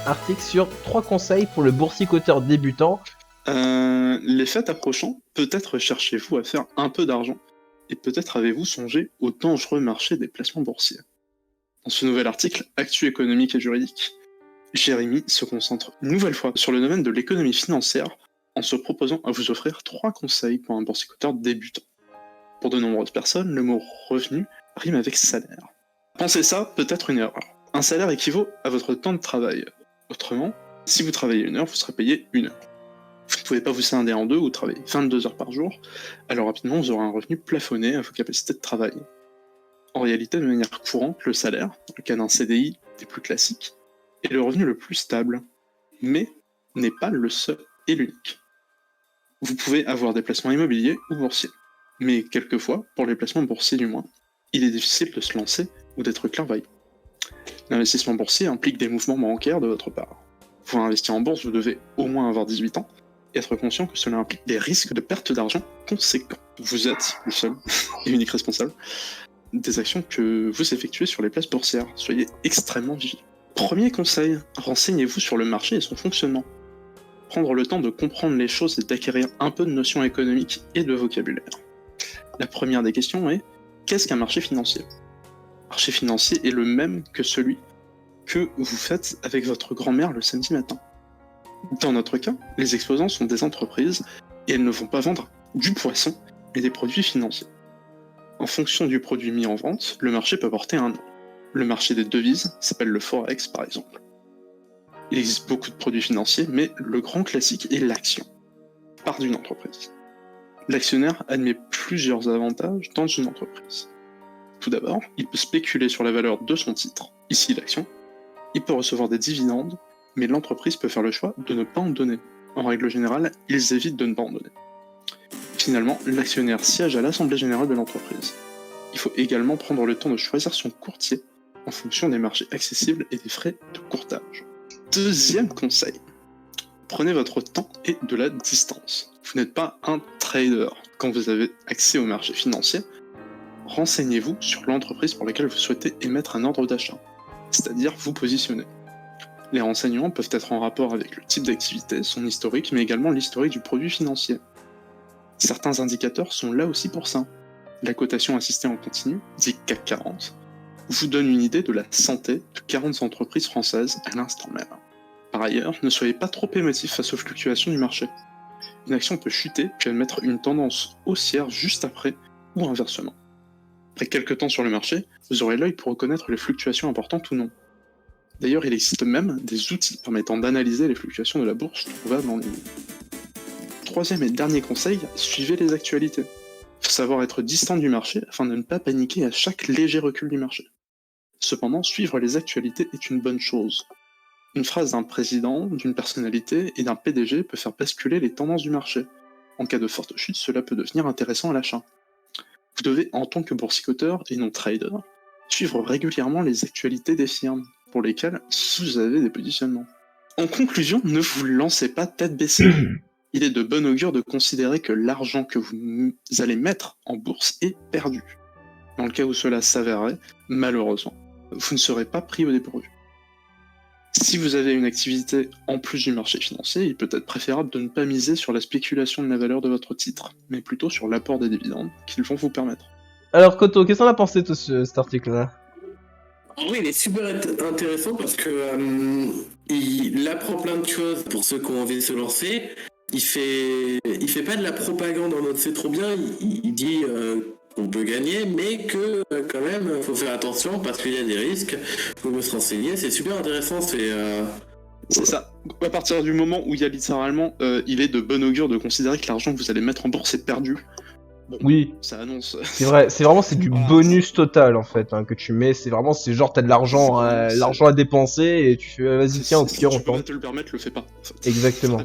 article sur 3 conseils pour le boursicoteur débutant. Les fêtes approchant, peut-être cherchez-vous à faire un peu d'argent, et peut-être avez-vous songé au dangereux marché des placements boursiers. Dans ce nouvel article, Actu économique et juridique, Jérémy se concentre une nouvelle fois sur le domaine de l'économie financière en se proposant à vous offrir 3 conseils pour un boursicoteur débutant. Pour de nombreuses personnes, le mot revenu rime avec salaire. Pensez ça, peut-être une erreur. Un salaire équivaut à votre temps de travail. Autrement, si vous travaillez 1 heure, vous serez payé 1 heure. Vous ne pouvez pas vous scinder en deux ou travailler 22 heures par jour, alors rapidement vous aurez un revenu plafonné à vos capacités de travail. En réalité, de manière courante, le salaire, dans le cas d'un CDI des plus classiques, est le revenu le plus stable, mais n'est pas le seul et l'unique. Vous pouvez avoir des placements immobiliers ou boursiers, mais quelquefois, pour les placements boursiers du moins, il est difficile de se lancer ou d'être clairvoyant. L'investissement boursier implique des mouvements bancaires de votre part. Pour investir en bourse, vous devez au moins avoir 18 ans et être conscient que cela implique des risques de perte d'argent conséquents. Vous êtes le seul et unique responsable des actions que vous effectuez sur les places boursières. Soyez extrêmement vigilants. Premier conseil, renseignez-vous sur le marché et son fonctionnement. Prendre le temps de comprendre les choses et d'acquérir un peu de notions économiques et de vocabulaire. La première des questions est, qu'est-ce qu'un marché financier ? Le marché financier est le même que celui que vous faites avec votre grand-mère le samedi matin. Dans notre cas, les exposants sont des entreprises et elles ne vont pas vendre du poisson, mais des produits financiers. En fonction du produit mis en vente, le marché peut porter un nom. Le marché des devises s'appelle le Forex par exemple. Il existe beaucoup de produits financiers, mais le grand classique est l'action, part d'une entreprise. L'actionnaire admet plusieurs avantages dans une entreprise. Tout d'abord, il peut spéculer sur la valeur de son titre, ici l'action. Il peut recevoir des dividendes, mais l'entreprise peut faire le choix de ne pas en donner. En règle générale, ils évitent de ne pas en donner. Finalement, l'actionnaire siège à l'assemblée générale de l'entreprise. Il faut également prendre le temps de choisir son courtier en fonction des marchés accessibles et des frais de courtage. Deuxième conseil, prenez votre temps et de la distance. Vous n'êtes pas un trader. Quand vous avez accès au marché financier, renseignez-vous sur l'entreprise pour laquelle vous souhaitez émettre un ordre d'achat, c'est-à-dire vous positionner. Les renseignements peuvent être en rapport avec le type d'activité, son historique, mais également l'historique du produit financier. Certains indicateurs sont là aussi pour ça. La cotation assistée en continu, dit CAC 40, vous donne une idée de la santé de 40 entreprises françaises à l'instant même. Par ailleurs, ne soyez pas trop émotif face aux fluctuations du marché. Une action peut chuter puis admettre une tendance haussière juste après, ou inversement. Après quelques temps sur le marché, vous aurez l'œil pour reconnaître les fluctuations importantes ou non. D'ailleurs, il existe même des outils permettant d'analyser les fluctuations de la bourse trouvables en ligne. Troisième et dernier conseil, suivez les actualités. Il faut savoir être distant du marché afin de ne pas paniquer à chaque léger recul du marché. Cependant, suivre les actualités est une bonne chose. Une phrase d'un président, d'une personnalité et d'un PDG peut faire basculer les tendances du marché. En cas de forte chute, cela peut devenir intéressant à l'achat. Vous devez, en tant que boursicoteur et non trader, suivre régulièrement les actualités des firmes pour lesquelles vous avez des positionnements. En conclusion, ne vous lancez pas tête baissée. Il est de bon augure de considérer que l'argent que vous allez mettre en bourse est perdu. Dans le cas où cela s'avérerait, malheureusement, vous ne serez pas pris au dépourvu. Si vous avez une activité en plus du marché financier, il peut être préférable de ne pas miser sur la spéculation de la valeur de votre titre, mais plutôt sur l'apport des dividendes qu'ils vont vous permettre. Alors Koto, qu'est-ce qu'on a pensé de cet article-là ? En vrai, il est super intéressant parce que il apprend plein de choses pour ceux qui ont envie de se lancer. Il fait pas de la propagande en mode c'est trop bien. Il dit qu'on peut gagner, mais que quand même, faut faire attention parce qu'il y a des risques. Faut se renseigner. C'est super intéressant. C'est ça. À partir du moment où il y a littéralement, il est de bon augure de considérer que l'argent que vous allez mettre en bourse est perdu. Bon, oui, ça annonce. c'est vrai, c'est du bonus total en fait que tu mets. C'est genre t'as de l'argent, l'argent à dépenser et tu fais vas-y tiens au pire on tu peux tente. pas te le permettre, le fais pas. En fait. Exactement.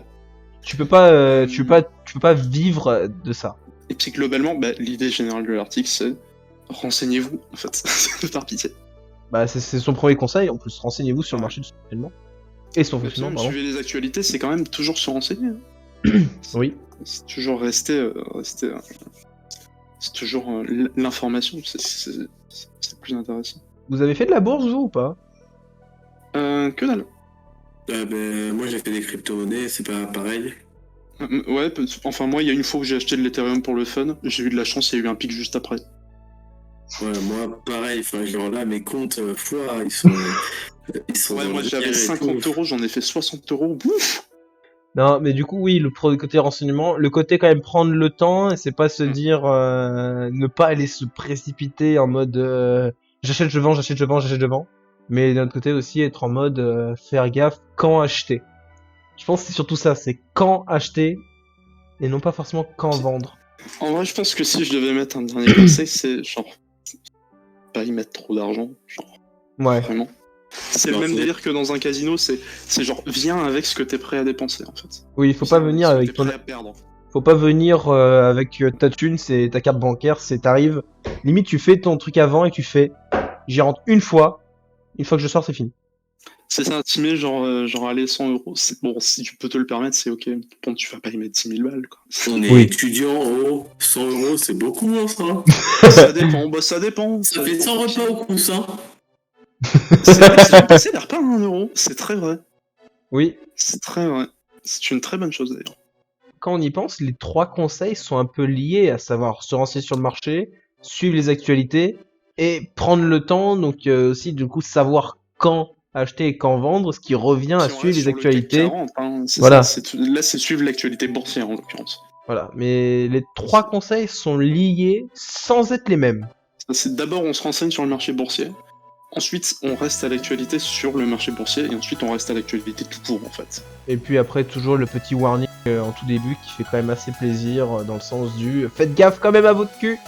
Tu peux pas, tu peux pas vivre de ça. Et puis globalement, l'idée générale de l'article c'est renseignez-vous en fait, par pitié. Bah c'est son premier conseil. En plus, renseignez-vous sur le marché de son fonctionnement et son fonctionnement. Pardon. Suivez les actualités, c'est quand même toujours se renseigner. Oui. C'est toujours rester c'est toujours l'information, c'est plus intéressant. Vous avez fait de la bourse vous ou pas ? Que dalle. Moi j'ai fait des crypto-monnaies, c'est pas pareil. Ouais, enfin moi, il y a une fois où j'ai acheté de l'Ethereum pour le fun, j'ai eu de la chance, il y a eu un pic juste après. Ouais, moi pareil, enfin genre là mes comptes, ils sont Ouais, dans moi le j'avais vert et 50 tout. euros, j'en ai fait 60 euros. Ouf. Non, mais du coup, oui, le côté renseignement, le côté quand même prendre le temps, et c'est pas se dire, ne pas aller se précipiter en mode, j'achète, je vends, j'achète, je vends, j'achète, je vends. Mais d'un autre côté aussi être en mode, faire gaffe quand acheter. Je pense que c'est surtout ça, c'est quand acheter, et non pas forcément quand vendre. En vrai, je pense que si je devais mettre un dernier conseil, c'est genre pas y mettre trop d'argent, genre Ouais. vraiment. C'est le Non, même faut- délire que dans un casino, c'est genre viens avec ce que t'es prêt à dépenser en fait. Oui, il faut pas Viens venir ce que avec t'es ton, prêt à perdre. faut pas venir avec ta thune, c'est ta carte bancaire, c'est t'arrives. Limite, tu fais ton truc avant et tu fais, j'y rentre une fois que je sors, c'est fini. C'est ça, t'y mets genre aller 100 euros. Bon, si tu peux te le permettre, c'est ok. Bon, tu vas pas y mettre 10 000 balles quoi. On est Oui. étudiant, 100 euros c'est beaucoup hein, ça. Ça dépend, bah ça dépend. Ça fait dépend 100 pour repas qui. au coussin. J'ai passé l'air pas à 1 euro, c'est très vrai. Oui, C'est très vrai. C'est une très bonne chose d'ailleurs. quand on y pense, les trois conseils sont un peu liés, à savoir se renseigner sur le marché, suivre les actualités et prendre le temps, donc aussi du coup savoir quand acheter et quand vendre, ce qui revient à Si on suivre reste les sur le CAC actualités. 40, hein, c'est Voilà, ça. Là, c'est suivre l'actualité boursière en l'occurrence. voilà. Mais les trois conseils sont liés sans être les mêmes. C'est d'abord on se renseigne sur le marché boursier. Ensuite, on reste à l'actualité sur le marché boursier et ensuite on reste à l'actualité tout court en fait. Et puis après, toujours le petit warning en tout début qui fait quand même assez plaisir dans le sens du faites gaffe quand même à votre cul.